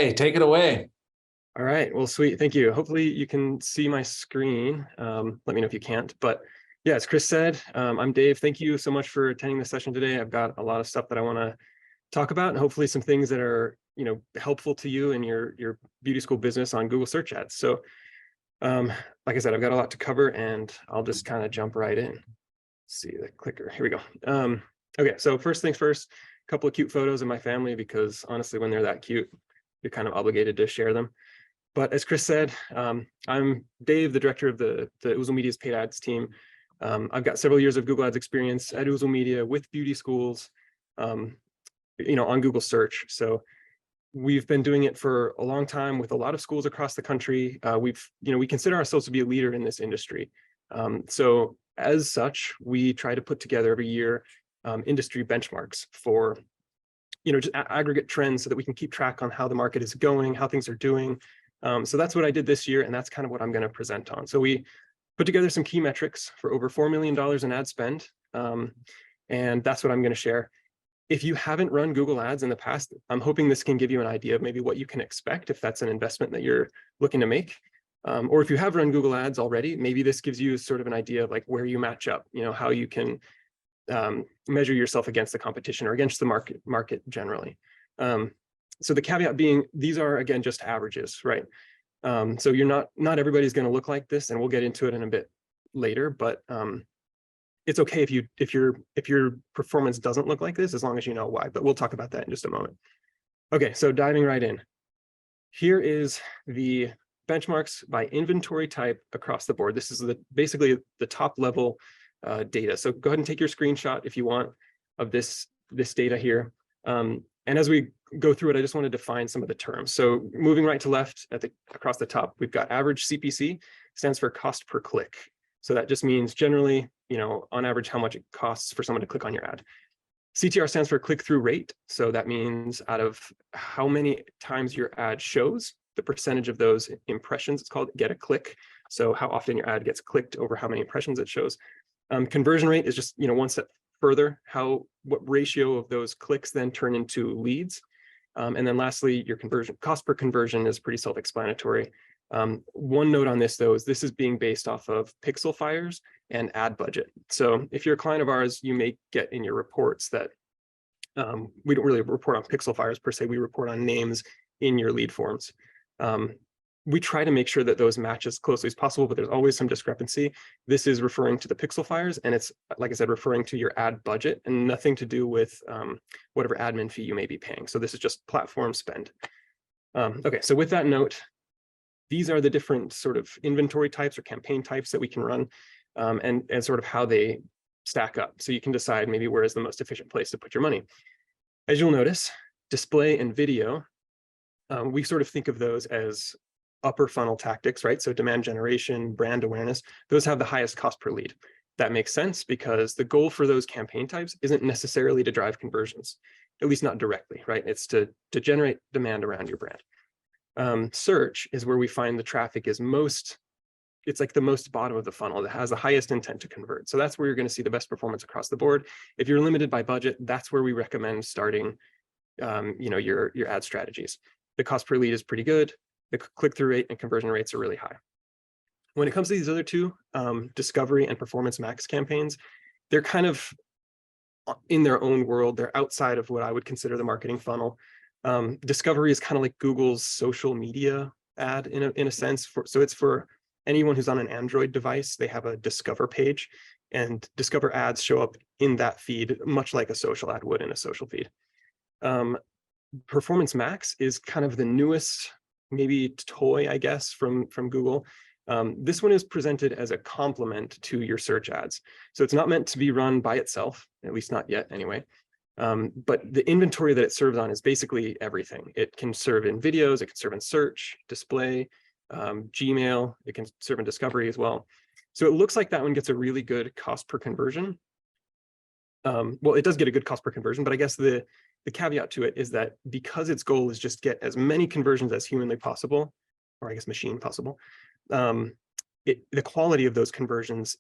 Okay, take it away. All right, well, sweet, thank you. Hopefully you can see my screen. Let me know if you can't, but yeah, as Chris said, I'm Dave. Thank you so much for attending the session today. I've got a lot of stuff that I want to talk about, and hopefully some things that are, helpful to you in your beauty school business on Google Search Ads. So, like I said, I've got a lot to cover, and I'll just kind of jump right in. Let's see the clicker. Here we go. Okay, so first things first, a couple of cute photos of my family, because honestly, when they're that cute, you're kind of obligated to share them. But as Chris said, I'm Dave, the director of the Oozle Media's paid ads team. I've got several years of Google Ads experience at Oozle Media with beauty schools, on Google search. So we've been doing it for a long time with a lot of schools across the country. We consider ourselves to be a leader in this industry. So as such, we try to put together every year industry benchmarks for, just aggregate trends so that we can keep track on how the market is going, how things are doing. So that's what I did this year, and that's kind of what I'm going to present on. So we put together some key metrics for over $4 million in ad spend, and that's what I'm going to share. If you haven't run Google Ads in the past, I'm hoping this can give you an idea of maybe what you can expect if that's an investment that you're looking to make. Or if you have run Google Ads already, maybe this gives you sort of an idea of like where you match up, how you can measure yourself against the competition or against the market generally. So the caveat being, these are, again, just averages, right? So you're not everybody's going to look like this, and we'll get into it in a bit later, but it's okay if your performance doesn't look like this, as long as you know why, but we'll talk about that in just a moment. Okay, so diving right in. Here is the benchmarks by inventory type across the board. This is basically the top level data. So go ahead and take your screenshot if you want of this data here. And as we go through it, I just want to define some of the terms. So moving right to left across the top, we've got average CPC, stands for cost per click. So that just means generally, on average, how much it costs for someone to click on your ad. CTR stands for click-through rate. So that means out of how many times your ad shows, the percentage of those impressions, it's called get a click. So how often your ad gets clicked over how many impressions it shows. Conversion rate is just, one step further, what ratio of those clicks then turn into leads. And then lastly, your conversion cost per conversion is pretty self-explanatory. One note on this, though, is this is being based off of pixel fires and ad budget. So if you're a client of ours, you may get in your reports that we don't really report on pixel fires per se, we report on names in your lead forms. We try to make sure that those match as closely as possible, but there's always some discrepancy. This is referring to the pixel fires, and it's, like I said, referring to your ad budget and nothing to do with whatever admin fee you may be paying. So this is just platform spend. Okay, so with that note, these are the different sort of inventory types or campaign types that we can run, and sort of how they stack up. So you can decide maybe where is the most efficient place to put your money. As you'll notice, display and video, we sort of think of those as upper funnel tactics, right? So demand generation, brand awareness, those have the highest cost per lead. That makes sense because the goal for those campaign types isn't necessarily to drive conversions, at least not directly, right? It's to generate demand around your brand. Search is where we find the traffic is it's like the most bottom of the funnel that has the highest intent to convert. So that's where you're going to see the best performance across the board. If you're limited by budget, that's where we recommend starting your ad strategies. The cost per lead is pretty good. The click-through rate and conversion rates are really high. When it comes to these other two, Discovery and Performance Max campaigns, they're kind of in their own world. They're outside of what I would consider the marketing funnel. Discovery is kind of like Google's social media ad in a sense. So it's for anyone who's on an Android device. They have a Discover page, and Discover ads show up in that feed, much like a social ad would in a social feed. Performance Max is kind of the newest, maybe toy, I guess, from Google. This one is presented as a complement to your search ads. So it's not meant to be run by itself, at least not yet anyway. But the inventory that it serves on is basically everything. It can serve in videos, it can serve in search, display, Gmail, it can serve in Discovery as well. So it looks like that one gets a really good cost per conversion. Well, it does get a good cost per conversion, but I guess the caveat to it is that because its goal is just get as many conversions as humanly possible, or I guess machine possible, the quality of those conversions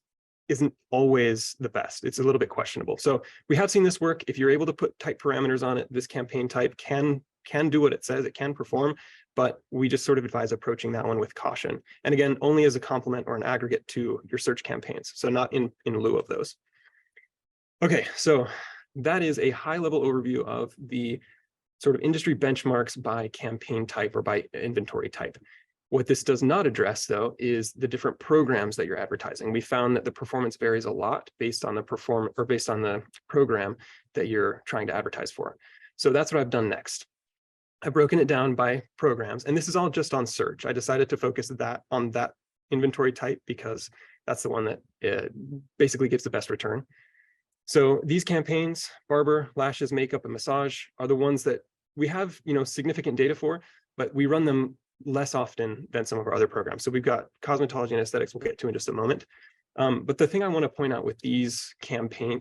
isn't always the best. It's a little bit questionable. So we have seen this work. If you're able to put type parameters on it, this campaign type can can do what it says, it can perform, but we just sort of advise approaching that one with caution. And again, only as a complement or an aggregate to your search campaigns, so not in lieu of those. Okay, so that is a high-level overview of the sort of industry benchmarks by campaign type or by inventory type. What this does not address, though, is the different programs that you're advertising. We found that the performance varies a lot based on the program that you're trying to advertise for. So that's what I've done next. I've broken it down by programs, and this is all just on search. I decided to focus on that inventory type because that's the one that basically gives the best return. So these campaigns, barber, lashes, makeup, and massage, are the ones that we have, significant data for, but we run them less often than some of our other programs. So we've got cosmetology and aesthetics we'll get to in just a moment. But the thing I want to point out with these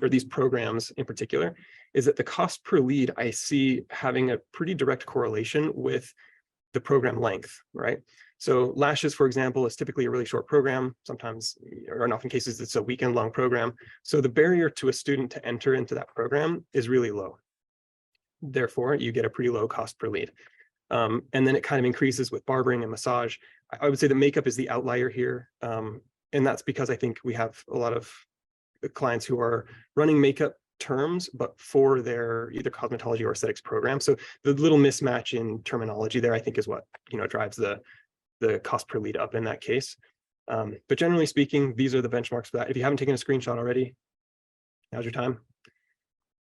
these programs in particular is that the cost per lead I see having a pretty direct correlation with the program length, right? So lashes, for example, is typically a really short program. Sometimes, or in often cases, it's a weekend-long program. So the barrier to a student to enter into that program is really low. Therefore, you get a pretty low cost per lead. And then it kind of increases with barbering and massage. I would say the makeup is the outlier here. And that's because I think we have a lot of clients who are running makeup terms, but for their either cosmetology or aesthetics program. So the little mismatch in terminology there, I think, is what drives the cost per lead up in that case. But generally speaking, these are the benchmarks for that. If you haven't taken a screenshot already, now's your time.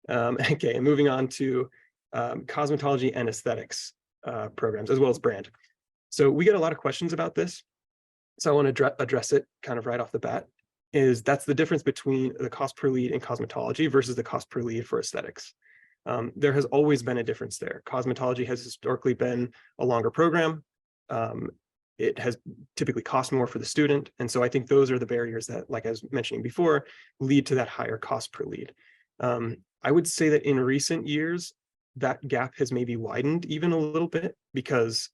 Okay, and moving on to cosmetology and aesthetics programs, as well as brand. So we get a lot of questions about this. So I want to address it kind of right off the bat. That's the difference between the cost per lead in cosmetology versus the cost per lead for aesthetics. There has always been a difference there. Cosmetology has historically been a longer program. It has typically cost more for the student. And so I think those are the barriers that, like I was mentioning before, lead to that higher cost per lead. I would say that in recent years, that gap has maybe widened even a little bit because,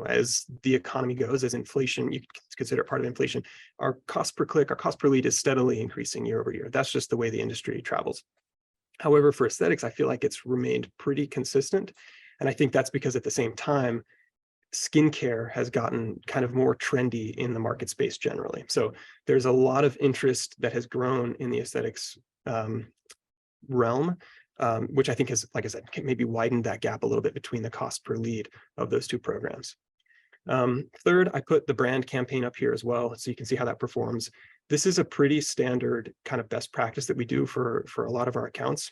as the economy goes, as inflation, you can consider it part of inflation, our cost per click, our cost per lead is steadily increasing year over year. That's just the way the industry travels. However, for aesthetics, I feel like it's remained pretty consistent. And I think that's because at the same time, skincare has gotten kind of more trendy in the market space generally. So there's a lot of interest that has grown in the aesthetics realm, which I think has, like I said, maybe widened that gap a little bit between the cost per lead of those two programs. Third, I put the brand campaign up here as well, so you can see how that performs. This is a pretty standard kind of best practice that we do for a lot of our accounts.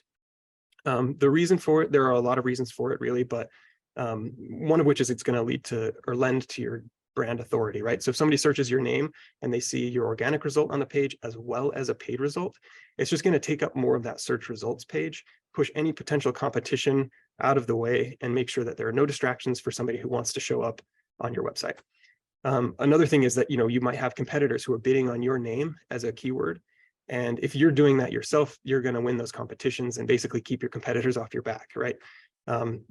The reason for it, there are a lot of reasons for it really, but one of which is it's going to lead to or lend to your brand authority, right? So if somebody searches your name and they see your organic result on the page as well as a paid result, it's just going to take up more of that search results page, push any potential competition out of the way, and make sure that there are no distractions for somebody who wants to show up on your website. Another thing is that you might have competitors who are bidding on your name as a keyword. And if you're doing that yourself, you're going to win those competitions and basically keep your competitors off your back, right?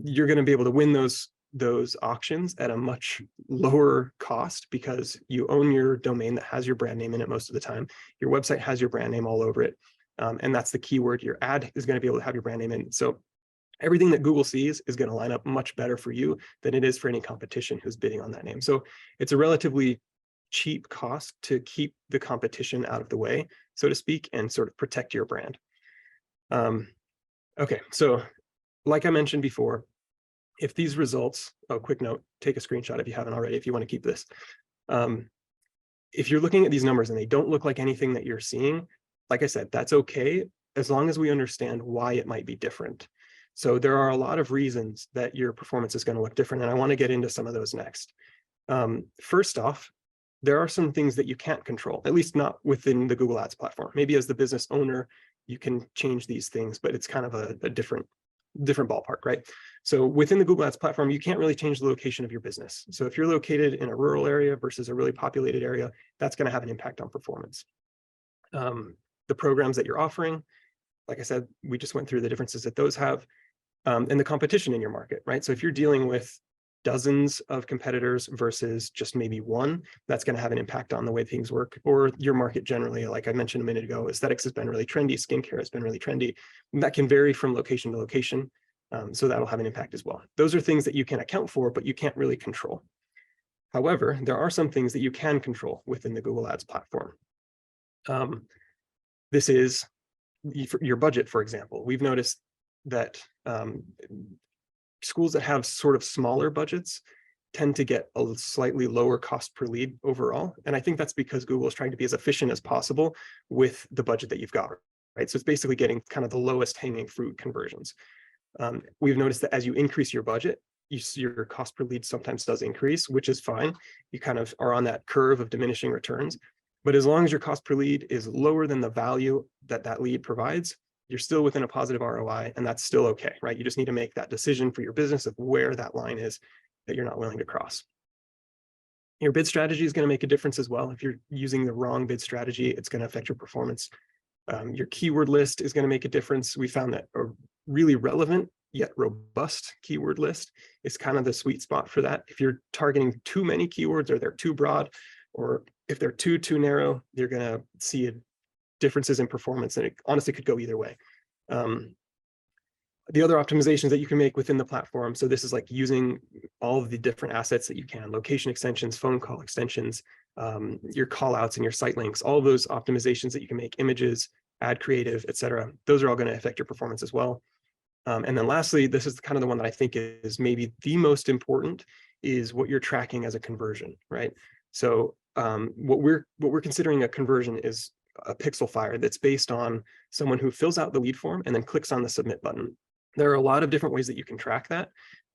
You're going to be able to win those auctions at a much lower cost because you own your domain that has your brand name in it most of the time. Your website has your brand name all over it. And that's the keyword. Your ad is going to be able to have your brand name in. So everything that Google sees is going to line up much better for you than it is for any competition who's bidding on that name. So it's a relatively cheap cost to keep the competition out of the way, so to speak, and sort of protect your brand. Okay, so like I mentioned before, if these results, quick note, take a screenshot if you haven't already, if you want to keep this. If you're looking at these numbers and they don't look like anything that you're seeing, like I said, that's okay, as long as we understand why it might be different. So there are a lot of reasons that your performance is going to look different, and I want to get into some of those next. First off, there are some things that you can't control, at least not within the Google Ads platform. Maybe as the business owner, you can change these things, but it's kind of a different ballpark, right? So within the Google Ads platform, you can't really change the location of your business. So if you're located in a rural area versus a really populated area, that's going to have an impact on performance. The programs that you're offering, like I said, we just went through the differences that those have, and the competition in your market, right? So if you're dealing with dozens of competitors versus just maybe one, that's going to have an impact on the way things work, or your market generally. Like I mentioned a minute ago, aesthetics has been really trendy, skincare has been really trendy. And that can vary from location to location. So that'll have an impact as well. Those are things that you can account for, but you can't really control. However, there are some things that you can control within the Google Ads platform. This is your budget, for example. We've noticed that schools that have sort of smaller budgets tend to get a slightly lower cost per lead overall. And I think that's because Google is trying to be as efficient as possible with the budget that you've got, right? So it's basically getting kind of the lowest hanging fruit conversions. We've noticed that as you increase your budget, your cost per lead sometimes does increase, which is fine. You kind of are on that curve of diminishing returns. But as long as your cost per lead is lower than the value that that lead provides, you're still within a positive ROI, and that's still okay, right? You just need to make that decision for your business of where that line is that you're not willing to cross. Your bid strategy is going to make a difference as well. If you're using the wrong bid strategy, it's going to affect your performance. Your keyword list is going to make a difference. We found that a really relevant yet robust keyword list is kind of the sweet spot for that. If you're targeting too many keywords, or they're too broad, or if they're too narrow, you're going to see differences in performance, and it honestly could go either way. The other optimizations that you can make within the platform, so this is like using all of the different assets that you can, location extensions, phone call extensions, your call outs and your site links, all of those optimizations that you can make, images, ad creative, etc. Those are all going to affect your performance as well. And then lastly, this is kind of the one that I think is maybe the most important, is what you're tracking as a conversion, right? So what we're considering a conversion is a pixel fire that's based on someone who fills out the lead form and then clicks on the submit button. There are a lot of different ways that you can track that,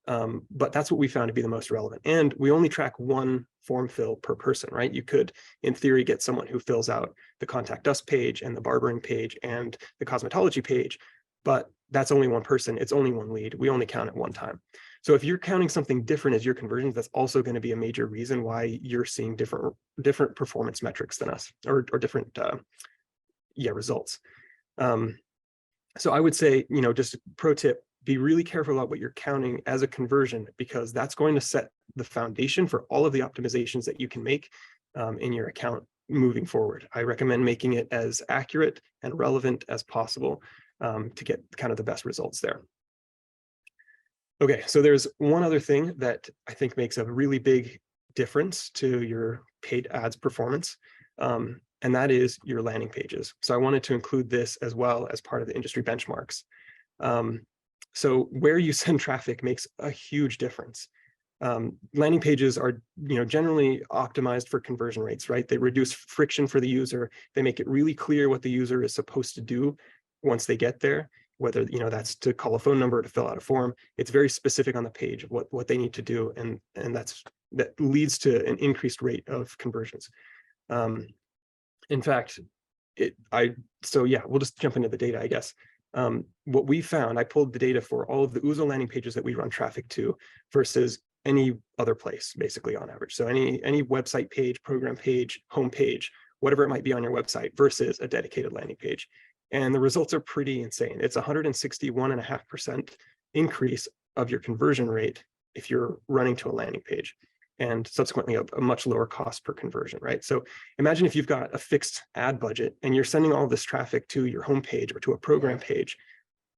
but that's what we found to be the most relevant. And we only track one form fill per person, right? You could, in theory, get someone who fills out the contact us page and the barbering page and the cosmetology page, but that's only one person. It's only one lead. We only count it one time. So if you're counting something different as your conversions, that's also going to be a major reason why you're seeing different performance metrics than us, or different results. So I would say, just a pro tip, be really careful about what you're counting as a conversion, because that's going to set the foundation for all of the optimizations that you can make in your account moving forward. I recommend making it as accurate and relevant as possible to get kind of the best results there. Okay, so there's one other thing that I think makes a really big difference to your paid ads performance, and that is your landing pages. So I wanted to include this as well as part of the industry benchmarks. So where you send traffic makes a huge difference. Landing pages are, generally optimized for conversion rates, right? They reduce friction for the user. They make it really clear what the user is supposed to do once they get there, whether that's to call a phone number or to fill out a form. It's very specific on the page of what they need to do, and that leads to an increased rate of conversions. In fact, we'll just jump into the data, I guess. What we found, I pulled the data for all of the Ouzo landing pages that we run traffic to versus any other place, basically on average. So any website page, program page, home page, whatever it might be on your website versus a dedicated landing page. And the results are pretty insane. It's 161.5% increase of your conversion rate if you're running to a landing page, and subsequently a much lower cost per conversion, right? So imagine if you've got a fixed ad budget and you're sending all this traffic to your homepage or to a program page,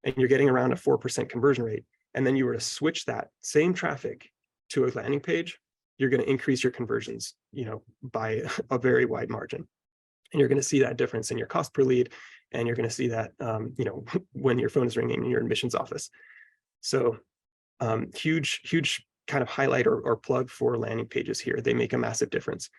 and you're getting around a 4% conversion rate, and then you were to switch that same traffic to a landing page, you're going to increase your conversions, by a very wide margin. And you're going to see that difference in your cost per lead, and you're going to see that, when your phone is ringing in your admissions office. So huge kind of highlight or plug for landing pages here. They make a massive difference.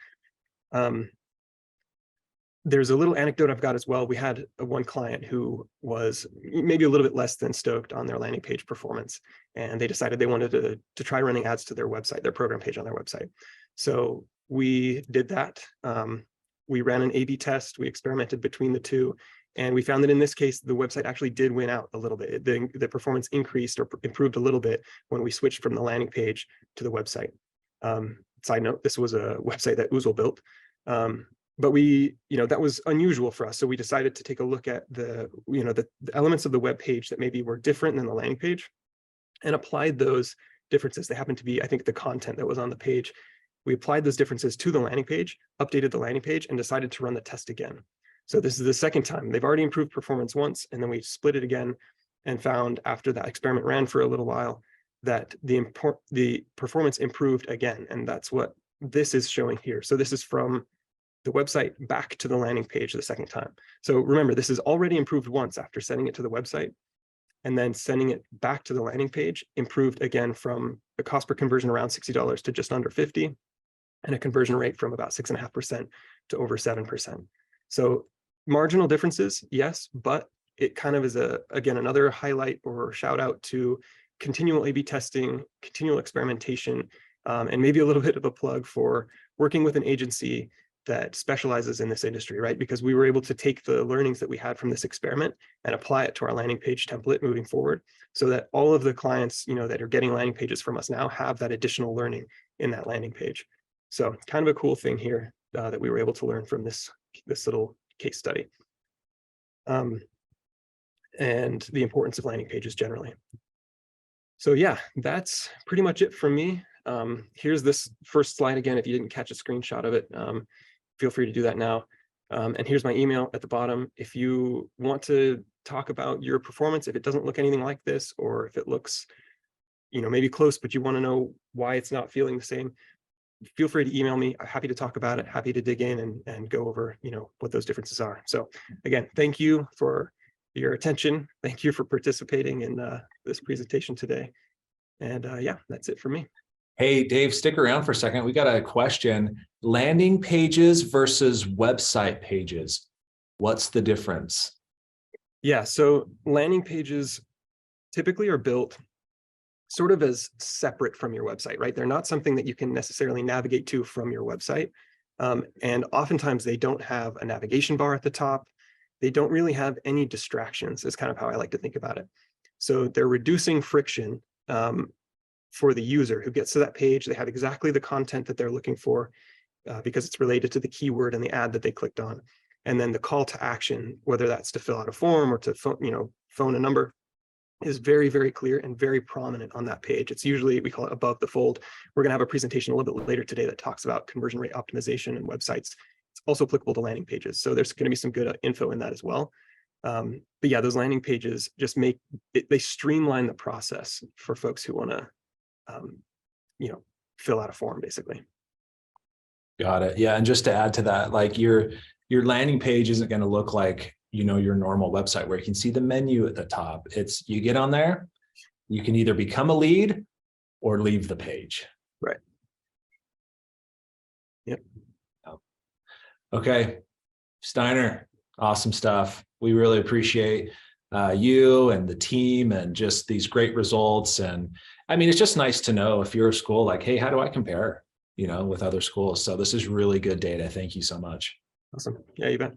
There's a little anecdote I've got as well. We had one client who was maybe a little bit less than stoked on their landing page performance, and they decided they wanted to try running ads to their website, their program page on their website. So we did that. We ran an A/B test. We experimented between the two, and we found that in this case, the website actually did win out a little bit. The performance increased or improved a little bit when we switched from the landing page to the website. Side note, this was a website that Ouzo built. But that was unusual for us. So we decided to take a look at the elements of the web page that maybe were different than the landing page, and applied those differences. They happened to be, I think, the content that was on the page. We applied those differences to the landing page, updated the landing page, and decided to run the test again. So this is the second time. They've already improved performance once, and then we split it again. and found after that experiment ran for a little while that the performance improved again. And that's what this is showing here. So this is from the website back to the landing page the second time. So remember, this is already improved once after sending it to the website, and then sending it back to the landing page improved again from the cost per conversion around $60 to just under 50, and a conversion rate from about 6.5% to over 7%. So marginal differences, yes, but it kind of is again, another highlight or shout out to continual A/B testing, continual experimentation, and maybe a little bit of a plug for working with an agency that specializes in this industry, right? Because we were able to take the learnings that we had from this experiment and apply it to our landing page template moving forward, so that all of the clients, that are getting landing pages from us now have that additional learning in that landing page. So kind of a cool thing here that we were able to learn from this little case study. And the importance of landing pages generally. So yeah, that's pretty much it from me. Here's this first slide again. If you didn't catch a screenshot of it, feel free to do that now. And here's my email at the bottom. If you want to talk about your performance, if it doesn't look anything like this, or if it looks, maybe close, but you want to know why it's not feeling the same, feel free to email me. I'm happy to talk about it, happy to dig in and go over, what those differences are. So again, thank you for your attention. Thank you for participating in this presentation today. And yeah, that's it for me. Hey, Dave, stick around for a second. We got a question. Landing pages versus website pages. What's the difference? Yeah, so landing pages typically are built sort of as separate from your website, right? They're not something that you can necessarily navigate to from your website. And oftentimes they don't have a navigation bar at the top. They don't really have any distractions, is kind of how I like to think about it. So they're reducing friction for the user who gets to that page. They have exactly the content that they're looking for because it's related to the keyword and the ad that they clicked on. And then the call to action, whether that's to fill out a form or to phone a number, is very, very clear and very prominent on that page. It's usually, we call it above the fold. We're going to have a presentation a little bit later today that talks about conversion rate optimization and websites. It's also applicable to landing pages. So there's going to be some good info in that as well. But yeah, those landing pages just they streamline the process for folks who want to, fill out a form basically. Got it. Yeah. And just to add to that, like your landing page isn't going to look like, your normal website where you can see the menu at the top. It's, you get on there, you can either become a lead or leave the page. Right. Yep. Okay. Steiner, awesome stuff. We really appreciate you and the team and just these great results. And I mean, it's just nice to know if you're a school, like, hey, how do I compare, with other schools? So this is really good data. Thank you so much. Awesome. Yeah, you bet.